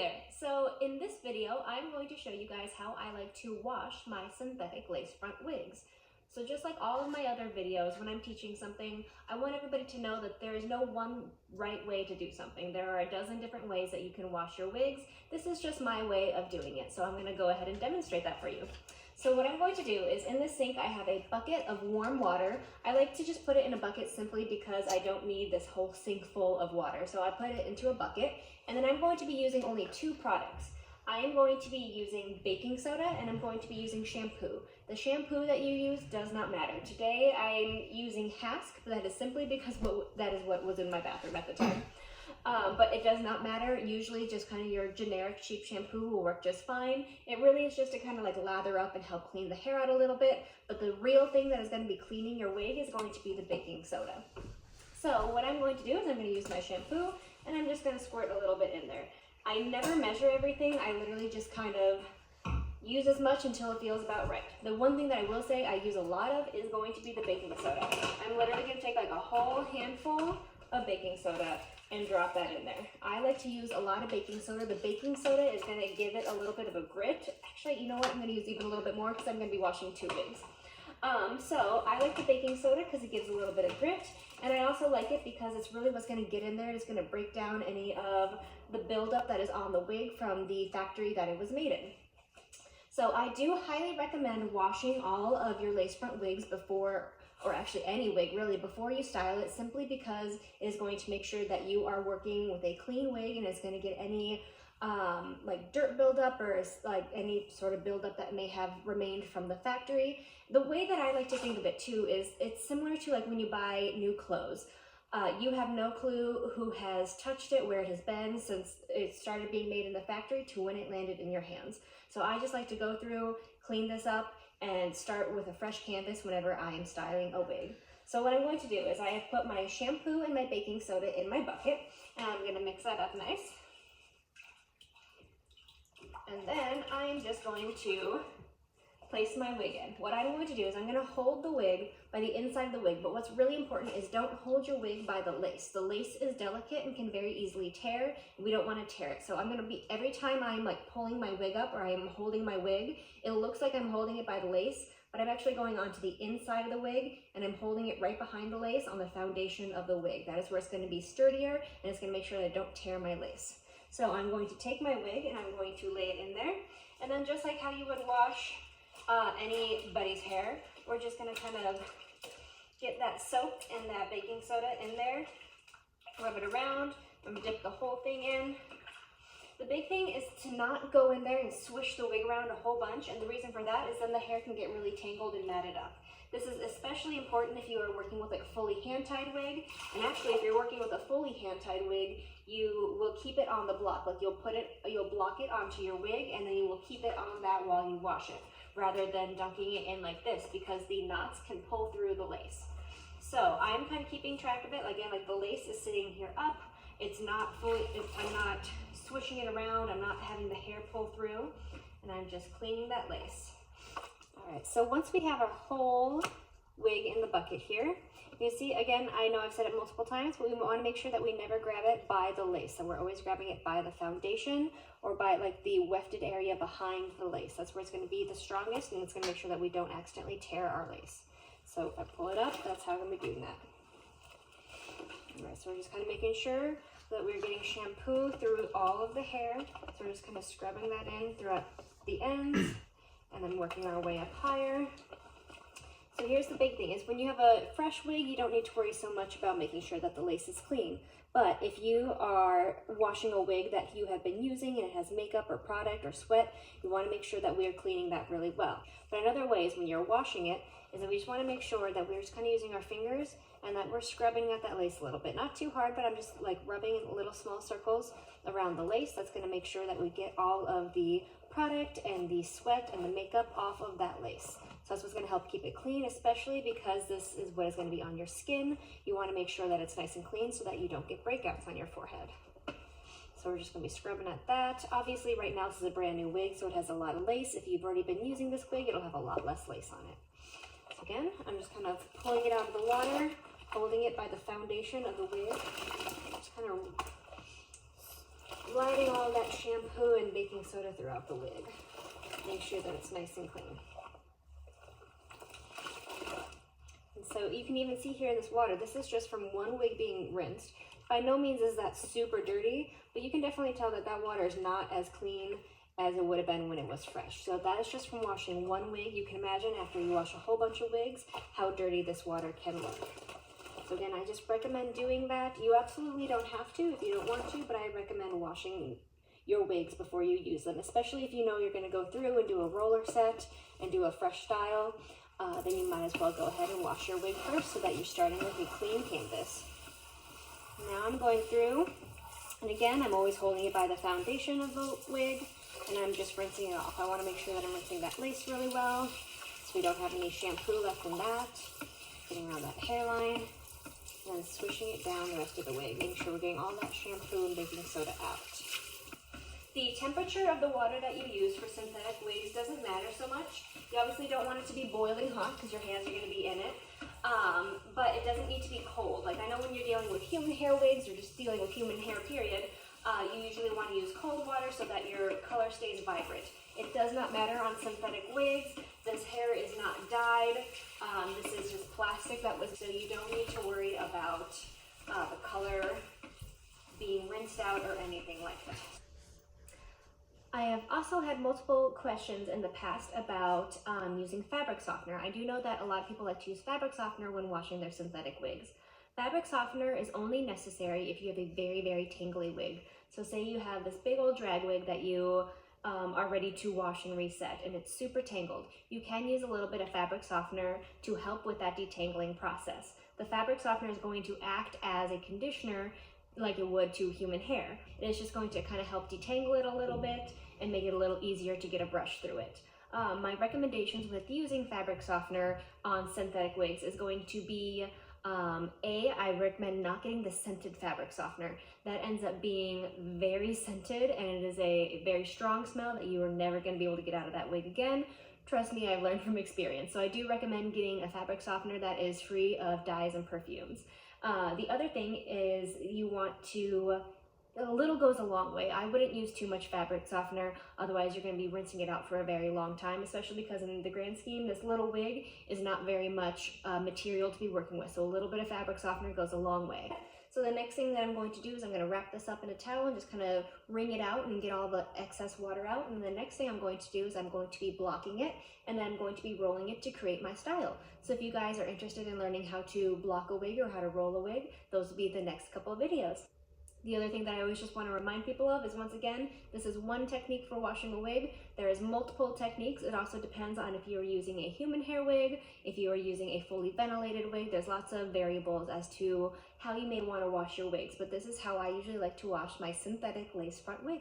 there. So in this video, I'm going to show you guys how I like to wash my synthetic lace front wigs. So just like all of my other videos, when I'm teaching something, I want everybody to know that there is no one right way to do something. There are a dozen different ways that you can wash your wigs. This is just my way of doing it. So I'm going to go ahead and demonstrate that for you. So what I'm going to do is in this sink, I have a bucket of warm water. I like to just put it in a bucket simply because I don't need this whole sink full of water. So I put it into a bucket, and then I'm going to be using only two products. I am going to be using baking soda and I'm going to be using shampoo. The shampoo that you use does not matter. Today I'm using Hask, but that is simply because that is what was in my bathroom at the time. But it does not matter. Usually just kind of your generic cheap shampoo will work just fine. It really is just to kind of like lather up and help clean the hair out a little bit. But the real thing that is going to be cleaning your wig is going to be the baking soda. So what I'm going to do is I'm going to use my shampoo and I'm just going to squirt a little bit in there. I never measure everything. I literally just kind of use as much until it feels about right. The one thing that I will say I use a lot of is going to be the baking soda. I'm literally going to take like a whole handful of baking soda and drop that in there. I like to use a lot of baking soda. The baking soda is going to give it a little bit of a grit. Actually, you know what? I'm going to use even a little bit more because I'm going to be washing two wigs. So I like the baking soda because it gives a little bit of grit, and I also like it because it's really what's going to get in there. It's going to break down any of the buildup that is on the wig from the factory that it was made in. So I do highly recommend washing all of your lace front wigs before, or actually any wig really, before you style it, simply because it is going to make sure that you are working with a clean wig and it's going to get any like dirt buildup or like any sort of buildup that may have remained from the factory. The way that I like to think of it too is it's similar to like when you buy new clothes. You have no clue who has touched it, where it has been since it started being made in the factory to when it landed in your hands. So I just like to go through, clean this up, and start with a fresh canvas whenever I am styling a wig. So what I'm going to do is I have put my shampoo and my baking soda in my bucket, and I'm going to mix that up nice. And then I'm just going to place my wig in. What I'm going to do is I'm going to hold the wig by the inside of the wig, but what's really important is don't hold your wig by the lace. The lace is delicate and can very easily tear, and we don't want to tear it. So I'm going to be, every time I'm like pulling my wig up or I'm holding my wig, it looks like I'm holding it by the lace, but I'm actually going onto the inside of the wig and I'm holding it right behind the lace on the foundation of the wig. That is where it's going to be sturdier and it's going to make sure that I don't tear my lace. So I'm going to take my wig and I'm going to lay it in there. And then just like how you would wash anybody's hair, we're just going to kind of get that soap and that baking soda in there, rub it around, and dip the whole thing in. The big thing is to not go in there and swish the wig around a whole bunch, and the reason for that is then the hair can get really tangled and matted up. This is especially important if you are working with like a fully hand-tied wig, and actually if you're working with a fully hand-tied wig, you will keep it on the block. Like you'll block it onto your wig, and then you will keep it on that while you wash it, rather than dunking it in like this, because the knots can pull through the lace. So I'm kind of keeping track of it. Again, like the lace is sitting here up. It's not fully, I'm not swishing it around. I'm not having the hair pull through, and I'm just cleaning that lace. All right, so once we have our whole wig in the bucket here, you see, again, I know I've said it multiple times, but we want to make sure that we never grab it by the lace. So we're always grabbing it by the foundation or by like the wefted area behind the lace. That's where it's going to be the strongest, and it's going to make sure that we don't accidentally tear our lace. So if I pull it up, that's how I'm going to be doing that. All right, so we're just kind of making sure that we're getting shampoo through all of the hair. So we're just kind of scrubbing that in throughout the ends and then working our way up higher. So here's the big thing is when you have a fresh wig, you don't need to worry so much about making sure that the lace is clean. But if you are washing a wig that you have been using and it has makeup or product or sweat, you want to make sure that we are cleaning that really well. But another way is when you're washing it is that we just want to make sure that we're just kind of using our fingers and that we're scrubbing at that lace a little bit. Not too hard, but I'm just like rubbing in little small circles around the lace. That's going to make sure that we get all of the product and the sweat and the makeup off of that lace. So that's what's going to help keep it clean, especially because this is what is going to be on your skin. You want to make sure that it's nice and clean so that you don't get breakouts on your forehead. So we're just going to be scrubbing at that. Obviously right now this is a brand new wig, so it has a lot of lace. If you've already been using this wig, it'll have a lot less lace on it. So again, I'm just kind of pulling it out of the water, holding it by the foundation of the wig. Just kind of gliding all that shampoo and baking soda throughout the wig. Make sure that it's nice and clean. And so you can even see here in this water, this is just from one wig being rinsed. By no means is that super dirty, but you can definitely tell that that water is not as clean as it would have been when it was fresh. So that is just from washing one wig. You can imagine after you wash a whole bunch of wigs, how dirty this water can look. So again, I just recommend doing that. You absolutely don't have to if you don't want to, but I recommend washing your wigs before you use them, especially if you know you're going to go through and do a roller set and do a fresh style. Then you might as well go ahead and wash your wig first so that you're starting with a clean canvas. Now I'm going through, and again, I'm always holding it by the foundation of the wig, and I'm just rinsing it off. I want to make sure that I'm rinsing that lace really well so we don't have any shampoo left in that. Getting around that hairline, and then swishing it down the rest of the wig, making sure we're getting all that shampoo and baking soda out. The temperature of the water that you use for synthetic wigs doesn't matter so much. You obviously don't want it to be boiling hot because your hands are going to be in it, but it doesn't need to be cold. Like I know when you're dealing with human hair wigs or just dealing with human hair period, you usually want to use cold water so that your color stays vibrant. It does not matter on synthetic wigs. This hair is not dyed. This is just plastic that was, so you don't need to worry about the color being rinsed out or anything like that. I have also had multiple questions in the past about using fabric softener. I do know that a lot of people like to use fabric softener when washing their synthetic wigs. Fabric softener is only necessary if you have a very, very tangly wig. So say you have this big old drag wig that you are ready to wash and reset and it's super tangled. You can use a little bit of fabric softener to help with that detangling process. The fabric softener is going to act as a conditioner like it would to human hair. It's just going to kind of help detangle it a little bit and make it a little easier to get a brush through it. My recommendations with using fabric softener on synthetic wigs is going to be I recommend not getting the scented fabric softener. That ends up being very scented and it is a very strong smell that you are never going to be able to get out of that wig again. Trust me, I've learned from experience. So I do recommend getting a fabric softener that is free of dyes and perfumes. The other thing is you want to, a little goes a long way. I wouldn't use too much fabric softener, otherwise you're going to be rinsing it out for a very long time, especially because in the grand scheme, this little wig is not very much material to be working with. So a little bit of fabric softener goes a long way. So the next thing that I'm going to do is I'm going to wrap this up in a towel and just kind of wring it out and get all the excess water out. And the next thing I'm going to do is I'm going to be blocking it and then I'm going to be rolling it to create my style. So if you guys are interested in learning how to block a wig or how to roll a wig, those will be the next couple of videos. The other thing that I always just want to remind people of is, once again, this is one technique for washing a wig. There is multiple techniques. It also depends on if you are using a human hair wig, if you are using a fully ventilated wig. There's lots of variables as to how you may want to wash your wigs, but this is how I usually like to wash my synthetic lace front wigs.